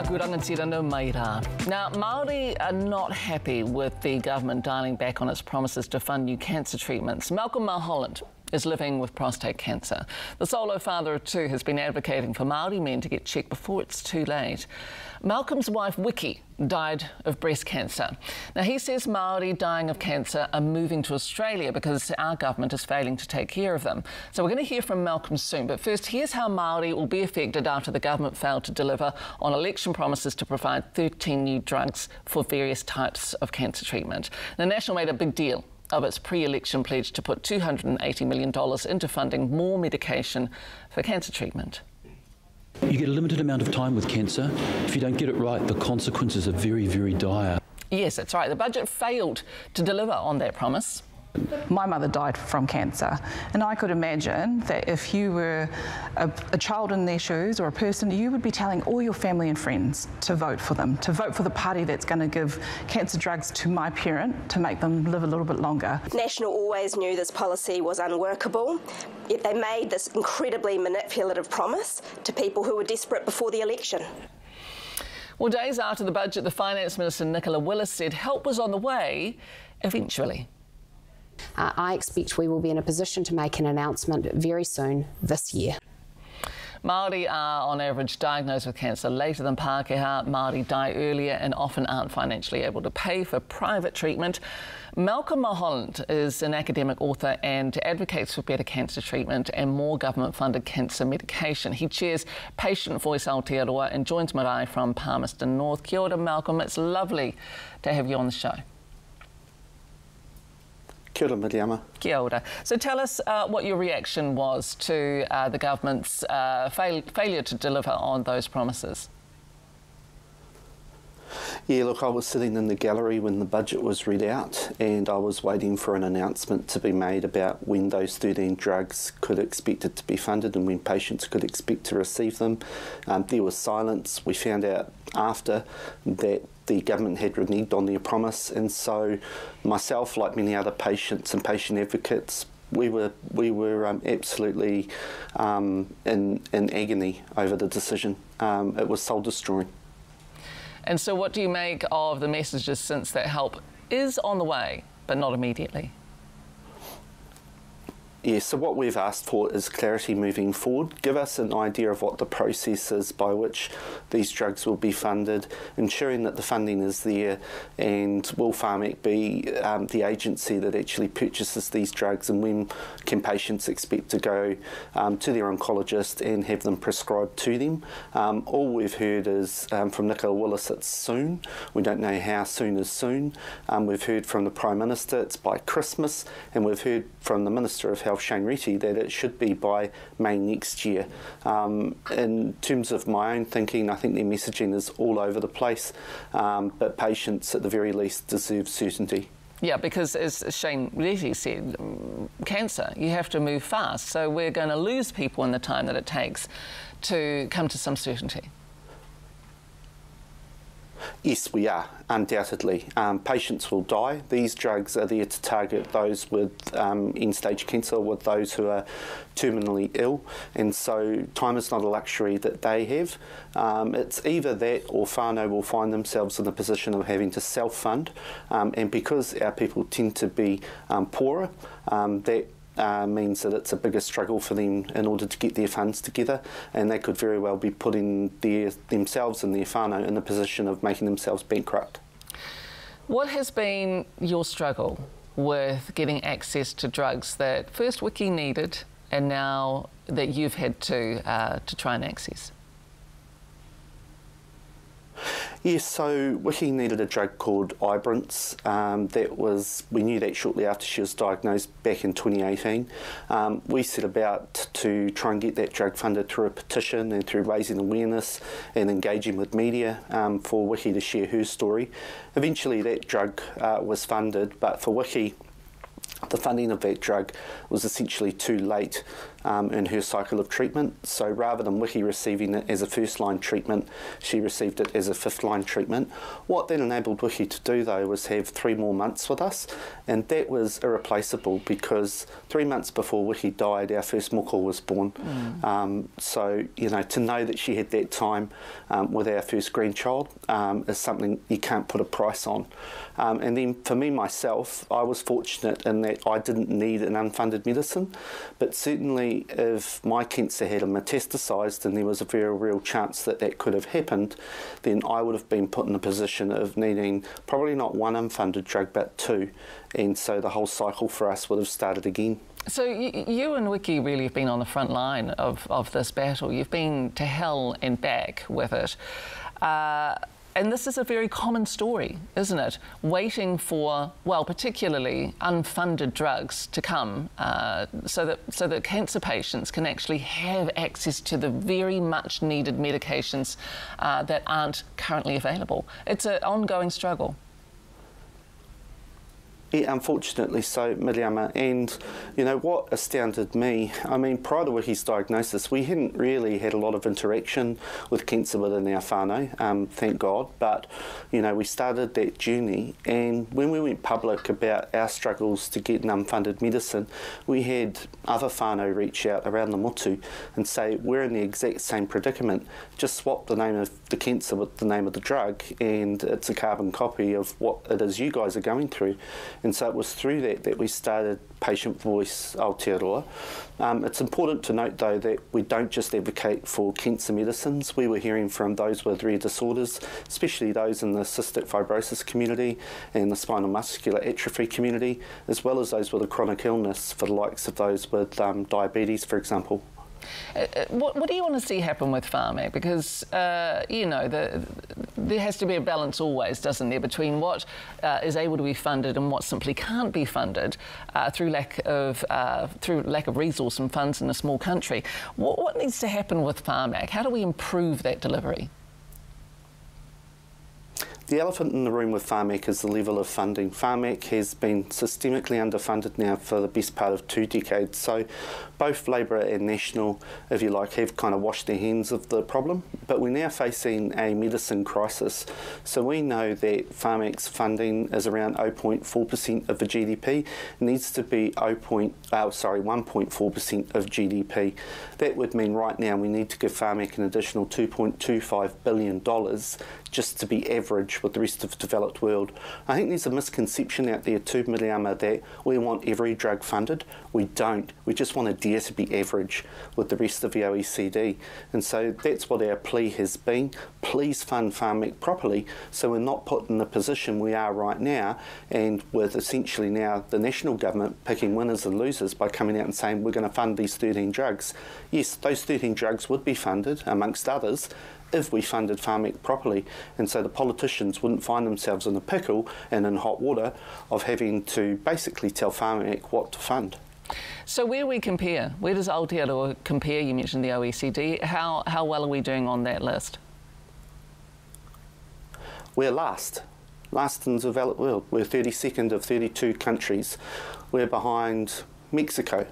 Taku rangatira no mai rā. Now, Māori are not happy with the government dialing back on its promises to fund new cancer treatments. Malcolm Mulholland is living with prostate cancer. The solo father of two has been advocating for Māori men to get checked before it's too late. Malcolm's wife, Wiki, died of breast cancer. Now, he says Māori dying of cancer are moving to Australia because our government is failing to take care of them. So we're going to hear from Malcolm soon, but first, here's how Māori will be affected after the government failed to deliver on election promises to provide 13 new drugs for various types of cancer treatment. The National made a big deal of its pre-election pledge to put $280 million into funding more medication for cancer treatment. You get a limited amount of time with cancer. If you don't get it right, the consequences are very, very dire. Yes, that's right. The budget failed to deliver on that promise. My mother died from cancer, and I could imagine that if you were a child in their shoes or a person, you would be telling all your family and friends to vote for them, to vote for the party that's going to give cancer drugs to my parent to make them live a little bit longer. National always knew this policy was unworkable, yet they made this incredibly manipulative promise to people who were desperate before the election. Well, days after the budget, the Finance Minister, Nicola Willis, said help was on the way eventually. I expect we will be in a position to make an announcement very soon this year. Māori are on average diagnosed with cancer later than Pākehā. Māori die earlier and often aren't financially able to pay for private treatment. Malcolm Mulholland is an academic author and advocates for better cancer treatment and more government-funded cancer medication. He chairs Patient Voice Aotearoa and joins Marae from Palmerston North. Kia ora, Malcolm. It's lovely to have you on the show. Kia ora, Miriama. Kia ora. So tell us what your reaction was to the government's failure to deliver on those promises. Yeah, look, I was sitting in the gallery when the budget was read out, and I was waiting for an announcement to be made about when those 13 drugs could expect it to be funded and when patients could expect to receive them. There was silence. We found out after that the government had reneged on their promise, and so myself, like many other patients and patient advocates, we were absolutely in agony over the decision. It was soul-destroying. And so what do you make of the messages since that help is on the way, but not immediately? Yeah, so what we've asked for is clarity moving forward. Give us an idea of what the process is by which these drugs will be funded, ensuring that the funding is there, and will Pharmac be the agency that actually purchases these drugs, and when can patients expect to go to their oncologist and have them prescribed to them. All we've heard is from Nicola Willis, it's soon. We don't know how soon is soon. We've heard from the Prime Minister it's by Christmas, and we've heard from the Minister of Health, Shane Reti, that it should be by May next year. In terms of my own thinking, I think their messaging is all over the place, but patients at the very least deserve certainty. Yeah, because as Shane Reti said, cancer, you have to move fast, so we're going to lose people in the time that it takes to come to some certainty. Yes, we are, undoubtedly. Patients will die. These drugs are there to target those with end-stage cancer, with those who are terminally ill, and so time is not a luxury that they have. It's either that or whānau will find themselves in a position of having to self-fund, and because our people tend to be poorer, that means that it's a bigger struggle for them in order to get their funds together, and they could very well be putting themselves and their whānau in a position of making themselves bankrupt. What has been your struggle with getting access to drugs that first Wiki needed and now that you've had to try and access? Yes, so Wiki needed a drug called Ibrance. We knew that shortly after she was diagnosed back in 2018. We set about to try and get that drug funded through a petition and through raising awareness and engaging with media for Wiki to share her story. Eventually that drug was funded, but for Wiki, the funding of that drug was essentially too late. in her cycle of treatment. So rather than Wiki receiving it as a first-line treatment, she received it as a fifth-line treatment. What that enabled Wiki to do, though, was have 3 more months with us, and that was irreplaceable because 3 months before Wiki died, our first moko was born. So, you know, to know that she had that time with our first grandchild is something you can't put a price on. And then for me, myself, I was fortunate in that I didn't need an unfunded medicine, but certainly if my cancer had metastasised and there was a very real chance that that could have happened, then I would have been put in a position of needing probably not 1 unfunded drug, but 2. And so the whole cycle for us would have started again. So you and Wiki really have been on the front line of this battle. You've been to hell and back with it. And this is a very common story, isn't it? Waiting for, well, particularly unfunded drugs to come so that cancer patients can actually have access to the very much needed medications that aren't currently available. It's an ongoing struggle. Yeah, unfortunately so, Miriama. And, you know, what astounded me, I mean, prior to Wiki's diagnosis, we hadn't really had a lot of interaction with cancer within our whānau, thank God. But, you know, we started that journey, and when we went public about our struggles to get an unfunded medicine, we had other whānau reach out around the motu and say, we're in the exact same predicament. Just swap the name of the cancer with the name of the drug, and it's a carbon copy of what it is you guys are going through. And so it was through that we started Patient Voice Aotearoa. It's important to note, though, that we don't just advocate for cancer medicines. We were hearing from those with rare disorders, especially those in the cystic fibrosis community and the spinal muscular atrophy community, as well as those with a chronic illness, for the likes of those with diabetes, for example. What do you want to see happen with whānau? Because, you know, there has to be a balance always, doesn't there, between what is able to be funded and what simply can't be funded through lack of resource and funds in a small country. What needs to happen with whānau? How do we improve that delivery? The elephant in the room with whānau is the level of funding. Whānau has been systemically underfunded now for the best part of 2 decades. So both Labour and National, if you like, have kind of washed their hands of the problem. But we're now facing a medicine crisis. So we know that whānau's funding is around 0.4% of the GDP. It needs to be 1.4% of GDP. That would mean right now we need to give whānau an additional $2.25 billion just to be average with the rest of the developed world. I think there's a misconception out there too, Miriama, that we want every drug funded. We don't. We just want a dare to be average with the rest of the OECD. And so that's what our plea has been. Please fund whānau properly so we're not put in the position we are right now, and with essentially now the national government picking winners and losers by coming out and saying we're going to fund these 13 drugs. Yes, those 13 drugs would be funded, amongst others, if we funded whānau properly, and so the politicians wouldn't find themselves in a pickle and in hot water of having to basically tell whānau what to fund. So where we compare, where does Aotearoa compare? You mentioned the OECD. How well are we doing on that list? We're last in the developed world. We're 32nd of 32 countries. We're behind Mexico.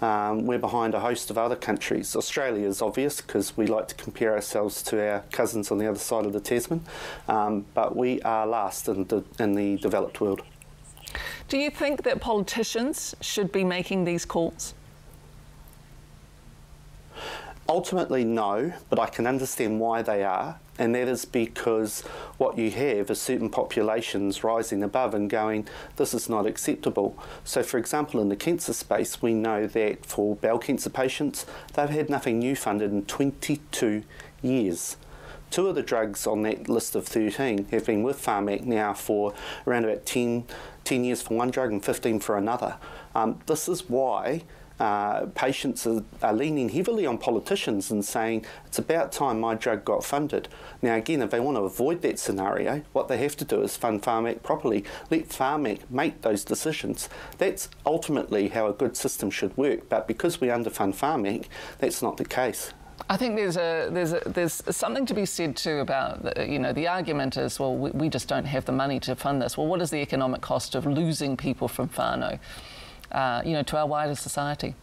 We're behind a host of other countries. Australia is obvious because we like to compare ourselves to our cousins on the other side of the Tasman, but we are last in the developed world. Do you think that politicians should be making these calls? Ultimately, no, but I can understand why they are, and that is because what you have is certain populations rising above and going, this is not acceptable. So, for example, in the cancer space, we know that for bowel cancer patients, they've had nothing new funded in 22 years. 2 of the drugs on that list of 13 have been with whānau now for around about 10 years for one drug and 15 for another. This is why patients are leaning heavily on politicians and saying, it's about time my drug got funded. Now again, if they want to avoid that scenario, what they have to do is fund whānau properly. Let whānau make those decisions. That's ultimately how a good system should work, but because we underfund whānau, that's not the case. I think there's something to be said too about, you know, the argument is, well, we just don't have the money to fund this. Well, what is the economic cost of losing people from whānau, you know, to our wider society?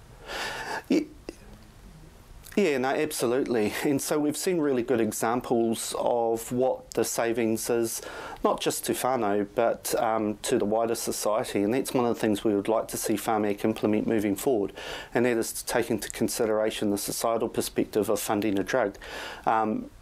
Yeah, no, absolutely. And so we've seen really good examples of what the savings is, not just to whānau, but to the wider society. And that's one of the things we would like to see Whāmek implement moving forward. And that is to take into consideration the societal perspective of funding a drug.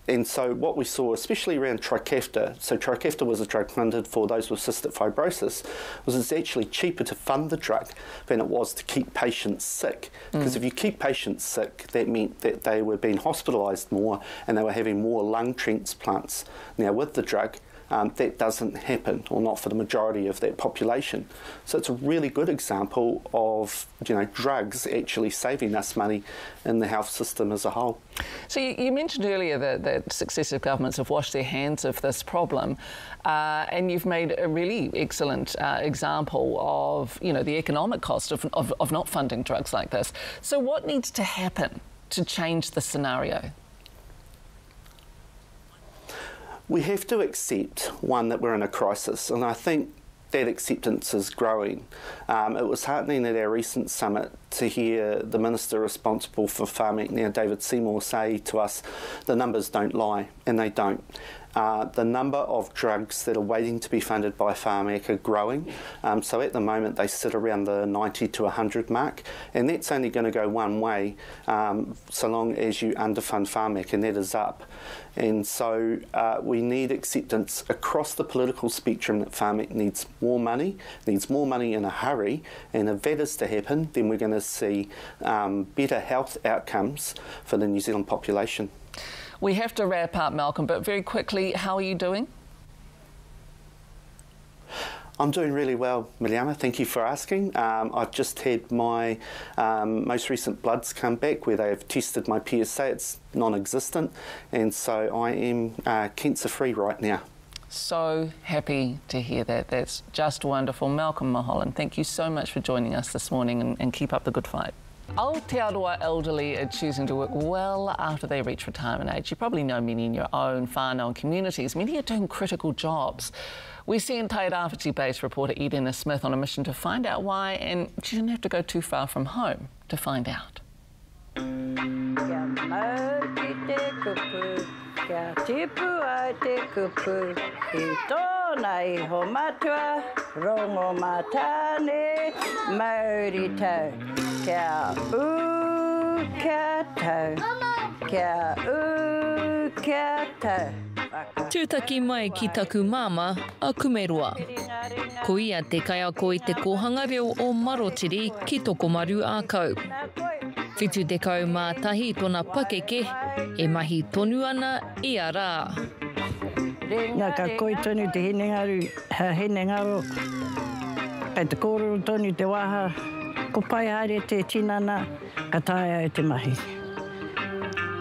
And so what we saw, especially around Trikafta, so Trikafta was a drug funded for those with cystic fibrosis, was it's actually cheaper to fund the drug than it was to keep patients sick. Because if you keep patients sick, that meant that they were being hospitalised more and they were having more lung transplants. Now with the drug, that doesn't happen, or not for the majority of that population. So it's a really good example of, you know, drugs actually saving us money in the health system as a whole. So you mentioned earlier that successive governments have washed their hands of this problem, and you've made a really excellent example of, you know, the economic cost of not funding drugs like this. So what needs to happen to change the scenario? We have to accept, one, that we're in a crisis, and I think that acceptance is growing. It was heartening at our recent summit to hear the Minister responsible for Whāmek now, David Seymour, say to us, the numbers don't lie, and they don't. The number of drugs that are waiting to be funded by Whāmek are growing. So at the moment they sit around the 90 to 100 mark, and that's only going to go one way so long as you underfund Whāmek, and that is up. And so we need acceptance across the political spectrum that Whāmek needs more money in a hurry, and if that is to happen, then we're going to see better health outcomes for the New Zealand population. We have to wrap up, Malcolm, but very quickly, how are you doing? I'm doing really well, Miriama. Thank you for asking. I've just had my most recent bloods come back where they've tested my PSA. It's non-existent, and so I am cancer-free right now. So happy to hear that. That's just wonderful. Malcolm Mulholland, thank you so much for joining us this morning, and keep up the good fight. Aotearoa elderly are choosing to work well after they reach retirement age. You probably know many in your own whānau and communities. Many are doing critical jobs. We see in Tairawhiti-based reporter Irena Smith on a mission to find out why, and she didn't have to go too far from home to find out. Kia tipu ai te kupu, I tōna iho matua, rongo matane, Māori tau. Kia kia tau, kia kia tau. Tūtaki mai ki taku māma, a Kumerua. Kuia te kaiako I te kohanga reo o Marotiri ki Tokomaru ākau. Whitu dekau mātahi tōna pakeke, e mahi tonu ana I a rā. Nā ka koi tonu te hinengaro, kei te kōrero tonu te waha, ko pai haere te tinana, ka tae ai te mahi.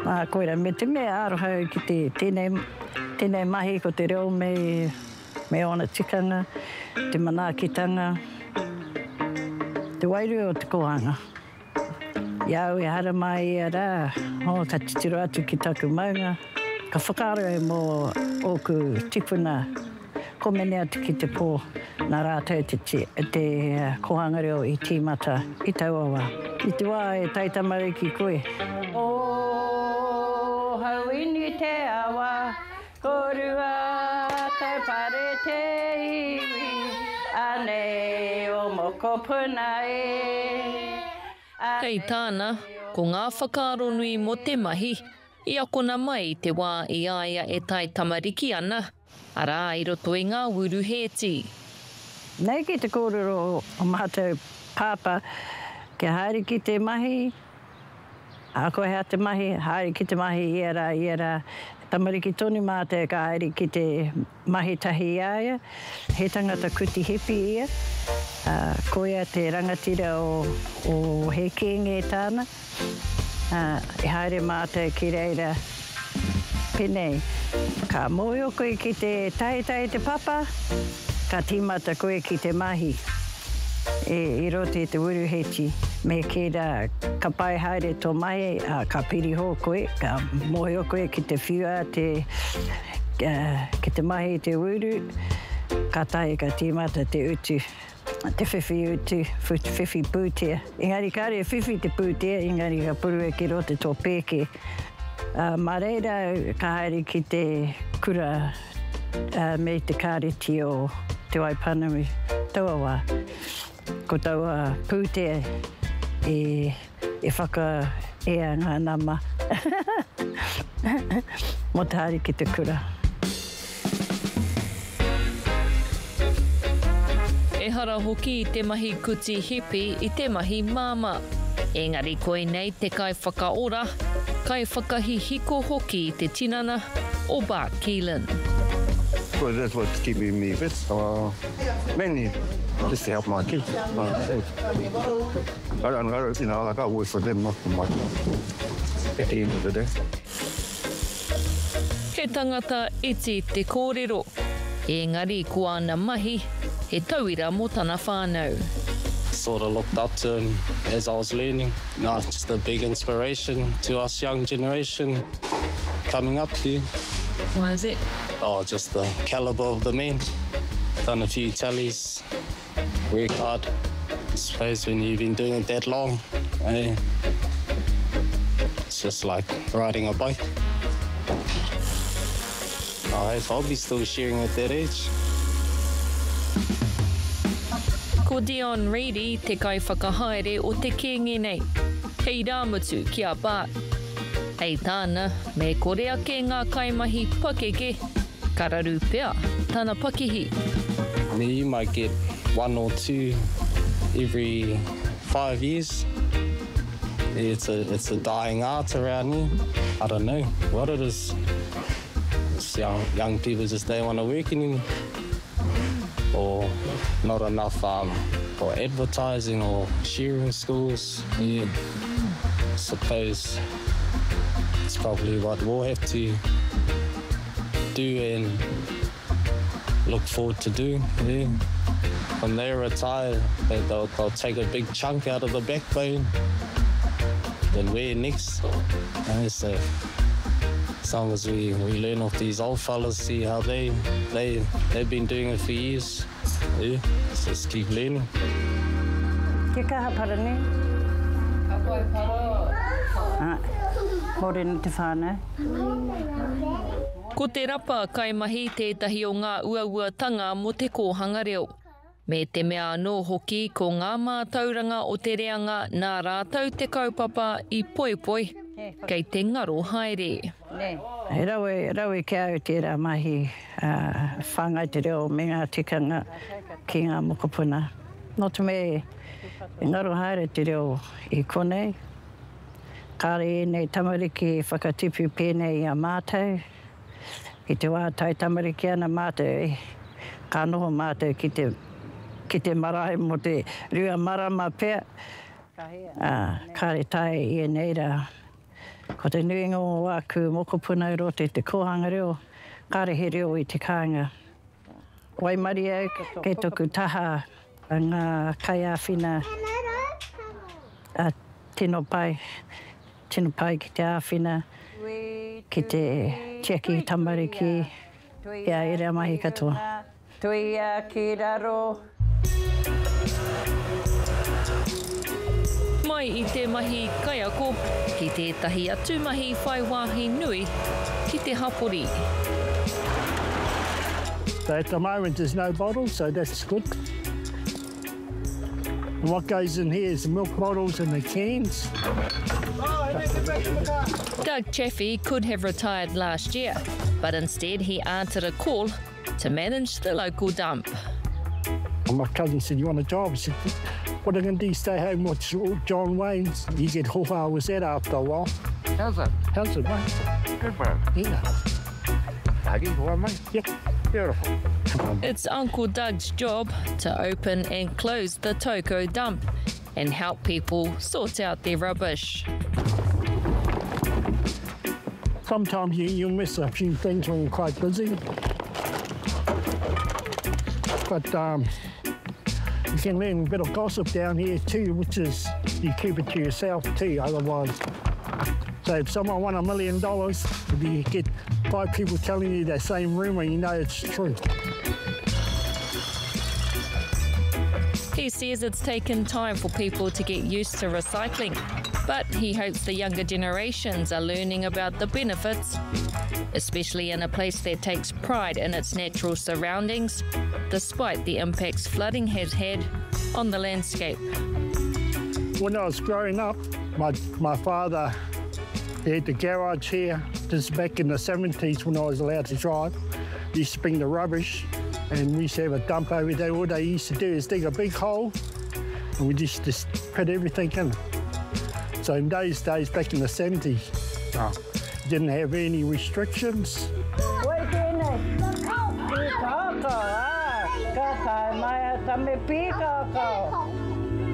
Nā koira, me te mea arohau ki te tēnei mahi ko te reo me ona tikanga, te manaakitanga, te wairua o te kohanga. Iau e hara mai I a rā, ka titiro atu ki taku maunga, ka whakaaro e mō oku tipuna, ko mene atu ki te pō, nā rātou te kohanga reo I tīmata, I tauawa. I te wā e taitamare ki koe. O hauini te awa, koroua tau pare te iwi, ane o moko puna e. Kei tāna, ko ngā whakaaro nui mo te mahi, I akona mai te wā I aia e tai tamariki ana, arā I roto I ngā uru hēti. Nei ki te kōrero o mātou pāpa, kia haere ki te mahi, a koe hea te mahi, haere ki te mahi I a rā, tamariki tonu mātou ka haere ki te mahi tahi I aia, he tangata kuti hepi ia, koia te rangatira o he kenge tāna, e haere mātou ki reira penei. Ka moio koe ki te tai te papa, ka tīmata koe ki te mahi. I rote te uru heti, me kera ka pai haere tō mahi, ka piri ho koe, ka moio koe ki te whiua, ki te mahi te uru, Ka tae ka tīmata te utu, te whiwhi utu, whiwhi pūtea. Engari kāre whiwhi te pūtea, engari ka purua ki ro te tō pēke. Marae ka haere ki te kura me te kāreti o te Waipanami. Taua wā, ko taua pūtea e whaka ea ngā nama. Mo te haere ki te kura. E hara hoki i te mahi kuti hipi i te mahi māma. Engari koe nei te kai whakaora, kai whakahihiko hoki i te tinana o Bart Keelan. Well, that's what's keeping me fit. Mainly just to help my kids. I work for them, not for my at the end of the day. He tangata iti te kōrero. Engari ko ana mahi, he tauira mo tana whānau. Sort of looked up to him as I was learning. No, just a big inspiration to us young generation coming up here. Why is it? Oh, just the calibre of the men. Done a few tallies, work hard. I suppose when you've been doing it that long, it's just like riding a bike. I hope I'll be still sharing at that age. Ko Dion Reedy te kai whakahaere o te kenge nei. Hei rāmutu ki a Bart. Hei tāna, me kore ake ngā kaimahi pakeke, kararu pea, tāna pakihi. You might get 1 or 2 every 5 years. It's a dying art around here. I don't know what it is. It's young people just don't want to work anymore. Or not enough for advertising or sharing schools. Yeah, I suppose it's probably what we'll have to do and look forward to do. Yeah. When they retire, they'll take a big chunk out of the backbone. Then we're next. So as long as we learn off these old fellas, see how they've been doing it for years. Yeah, just keep learning. Ke kaha parane? Ka koe para. Mōrena te whānau. Ko te rapa kaimahi tētahi o ngā uauatanga mo te kōhanga reo. Me te mea anō hoki ko ngā mātauranga o te reanga nā rātau te kaupapa I poipoi, kei te ngaro haere. He rawe ke au tērā mahi whāngai te reo me ngā tikanga ki ngā mokopuna. No te me ngaro haere te reo I konei. Kāre nei tamariki whakatipu pēnei a mātou. Ki te wā tai tamariki ana mātou, ka noho mātou ki te marae mo te rua marama pēr. Kāre tai I nei rā. Ko te nuinga o wāku mokopuna ro te kōhanga reo, kāre he reo I te kāinga. Waimari au, kei toku taha ngā kaiāwhina tino pai ki te āwhina, ki te tiaki tamariki, ia ere mahi katoa. Tui a ki raro. Mai I te mahi kaiako, ki tētahi atu mahi whaiwāhi nui, ki te hapori. So at the moment there's no bottles, so that's good. And what goes in here is the milk bottles and the cans. Doug Chaffee could have retired last year, but instead he answered a call to manage the local dump. And my cousin said, you want a job? I said, what are you going to do, stay home, watch John Wayne's? You get hofa with that after a while. How's it? How's it, mate? Good, man. Yeah. Huggy, boy, mate? Yep. Beautiful. It's Uncle Doug's job to open and close the toko dump and help people sort out their rubbish. Sometimes you miss a few things when you're quite busy. But you can learn a bit of gossip down here too, which is you keep it to yourself too, otherwise. So if someone won $1 million, you get 5 people telling you the same rumour, you know it's true. He says it's taken time for people to get used to recycling, but he hopes the younger generations are learning about the benefits, especially in a place that takes pride in its natural surroundings, despite the impacts flooding has had on the landscape. When I was growing up, my father had the garage here. This is back in the 70s when I was allowed to drive. He used to bring the rubbish and we used to have a dump over there. All they used to do is dig a big hole and we just put everything in. So in those days, back in the 70s, didn't have any restrictions.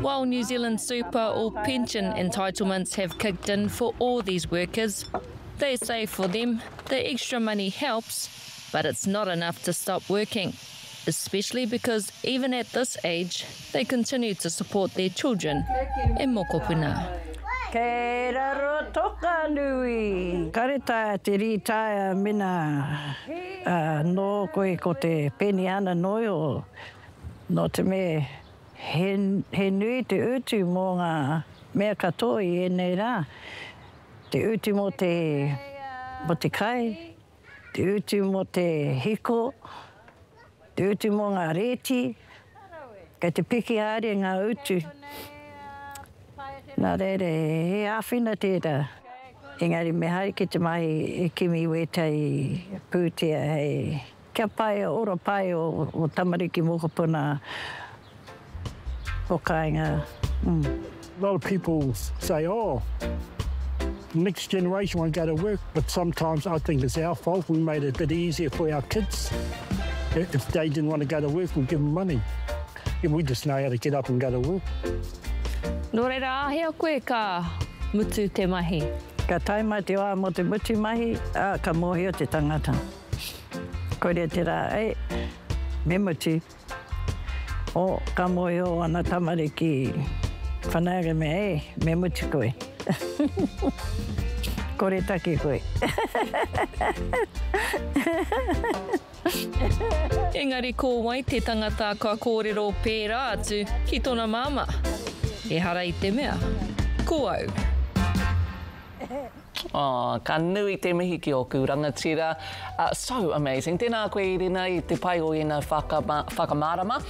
While New Zealand super or pension entitlements have kicked in for all these workers, they say for them the extra money helps, but it's not enough to stop working, especially because even at this age, they continue to support their children in mokopuna. Kei raro toka nui. Kareta te ritaia mina no koe ko te peni ana noio. No te me he nui te utu mō ngā mea katoa I ēnei rā. Te utu mō te kai, te utu mō te hiko, te utu mō ngā reti, kei te piki haere ngā utu. Nā reire, he āwhina tērā. Engari me hari ki te mahi e kimi wetai pūtea hei. Kia pai, ora pai o tamariki mokopuna o kāinga. A lot of people say, oh, next generation won't go to work, but sometimes I think it's our fault. We made it a bit easier for our kids. If they didn't want to go to work, we'd give them money. And we just know how to get up and go to work. Nō reira, ahea koe ka mutu te mahi? Ka taima te wā mo te mutu mahi, ka mohi o te tangata. Korea te rā, me mutu. O, ka mohi o ana tamariki whanaere me, me mutu koe. Kore take koe. Engari ko wai te tangata ka kōrero pērā atu ki tōna māma. E hara I te mea, ko au. Oh, ka nui te mihi ki oku rangatira. So amazing. Tēnā koe Irena I te pai o ina whakamārama.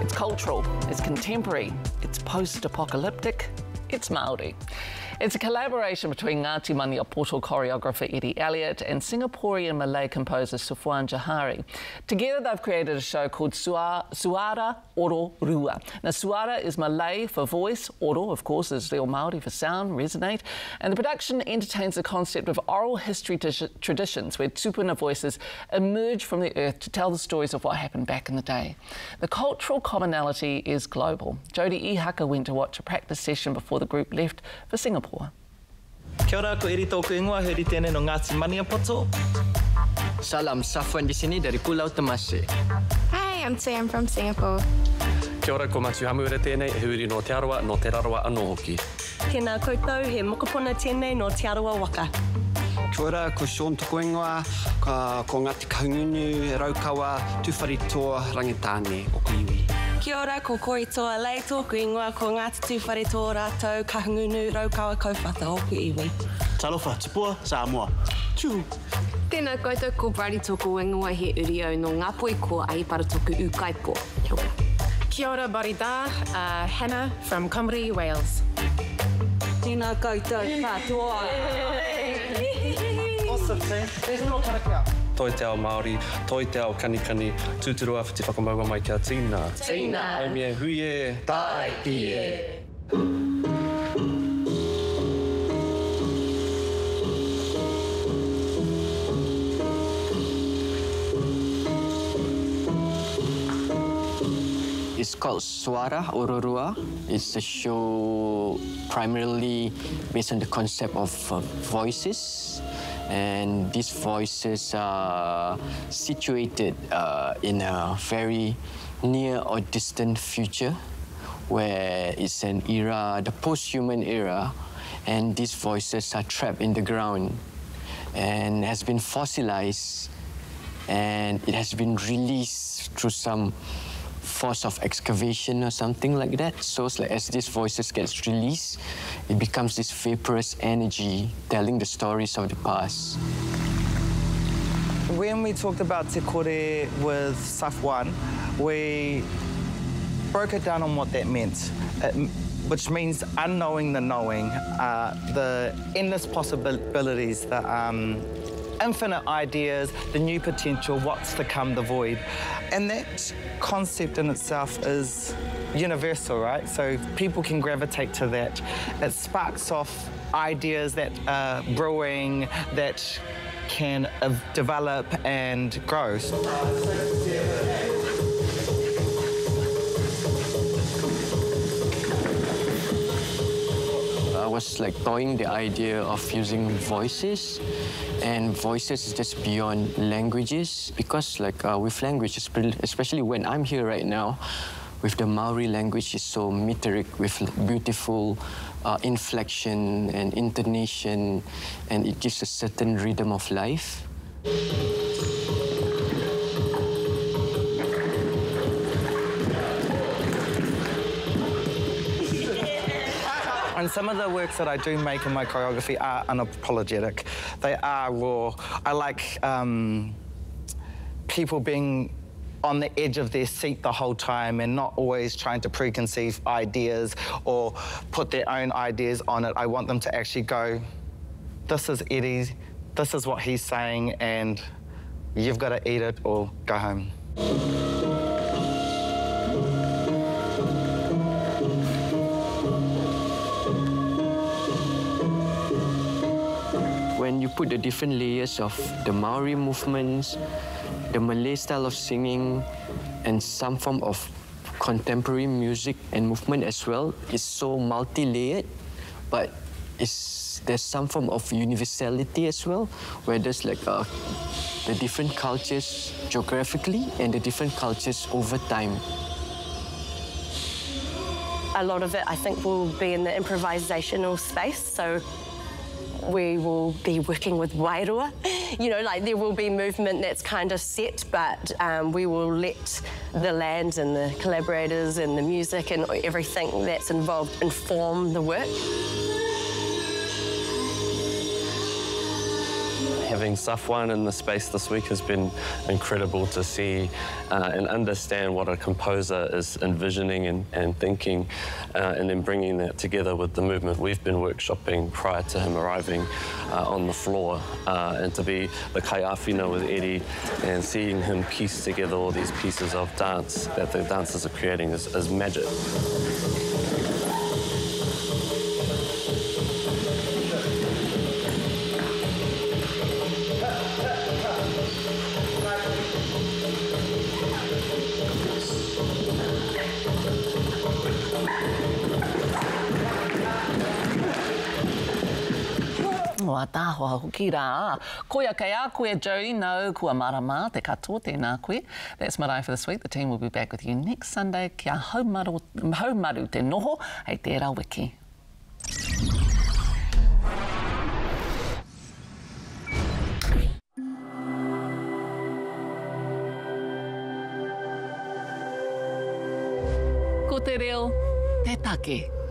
It's cultural, it's contemporary, it's post-apocalyptic, it's Māori. It's a collaboration between Ngāti Maniapoto choreographer Elliot and Singaporean Malay composer Safuan Johari. Together they've created a show called SUARA, Oro Rua. Now SUARA is Malay for voice, Oro of course is Reo Māori for sound, resonate, and the production entertains the concept of oral history traditions where tupuna voices emerge from the earth to tell the stories of what happened back in the day. The cultural commonality is global. Jodi Ihaka went to watch a practice session before the group left for Singapore. Kia ora, ko iri tōku ingoa, huri tēnei no Ngāti Maniapoto. Salam, Safuan di sini dari Pulau Temasek. Hi, I'm Sam from Singapore. Kia ora, ko Matu Hamuera tēnei, huri no Te Arawa, no Te Raroa anō hoki. Tēnā koutou, he mokopuna tēnei no Te Arawa waka. Kia ora, ko Sean toko ingoa, ko Ngāti Kahungunu, e raukawa, tuwhari toa rangitāne o kuiwi. Kia ora, ko Koi toa lei tōku ingoa, ko Ngāti tuwhare tō rātou, kahungunu, raukawa, kauwhata o kuiwi. Talofa, Tupua, Samoa. Tū. Tēnā koutou, ko Brady tōku ingoa, he uri au no Ngāpoi, ko Aipara tōku ukaipo. Kia ora. Kia ora, Barida, Hannah from Comrie, Wales. Tēnā koutou, katoa. Awesome, team. There's no karaka. Toi te ao Māori, toi te ao kanikani, tūturua whiti whakamaua mai kia tīna. Tīna. Ai mea huie, tai pie. It's called SUARA, Oro Rua. It's a show primarily based on the concept of voices. And these voices are situated in a very near or distant future where it's an era, the post-human era, and these voices are trapped in the ground and has been fossilized, and it has been released through some force of excavation or something like that. So it's like as these voices gets released, it becomes this vaporous energy telling the stories of the past. When we talked about te kore with Safuan, we broke it down on what that meant, which means unknowing the knowing, the endless possibilities, the infinite ideas, the new potential, what's to come, the void. And that concept in itself is universal, right? So people can gravitate to that. It sparks off ideas that are brewing, that can develop and grow. I was like toying the idea of using voices, and voices is just beyond languages, because like with language, especially when I'm here right now, with the Maori language is so metric with beautiful inflection and intonation, and it gives a certain rhythm of life. And some of the works that I do make in my choreography are unapologetic. They are raw. I like people being on the edge of their seat the whole time and not always trying to preconceive ideas or put their own ideas on it. I want them to actually go, this is Eddie, this is what he's saying, and you've got to eat it or go home. When you put the different layers of the Maori movements, the Malay style of singing, and some form of contemporary music and movement as well, it's so multi-layered, but there's some form of universality as well, where there's like the different cultures geographically and the different cultures over time. A lot of it, I think, will be in the improvisational space, so we will be working with wairua. You know, like there will be movement that's kind of set, but we will let the land and the collaborators and the music and everything that's involved inform the work. Having Safuan in the space this week has been incredible to see and understand what a composer is envisioning and thinking, and then bringing that together with the movement we've been workshopping prior to him arriving on the floor, and to be the kaiawhina with Eddie and seeing him piece together all these pieces of dance that the dancers are creating is magic. Wa tāhoa hoki rā. Koia kei a koe Jodi, no kua marama te katoa tēnā koe. That's Marae for this week. The team will be back with you next Sunday. Kia haumaru te noho, hei tērā wiki. Ko te reo, te take.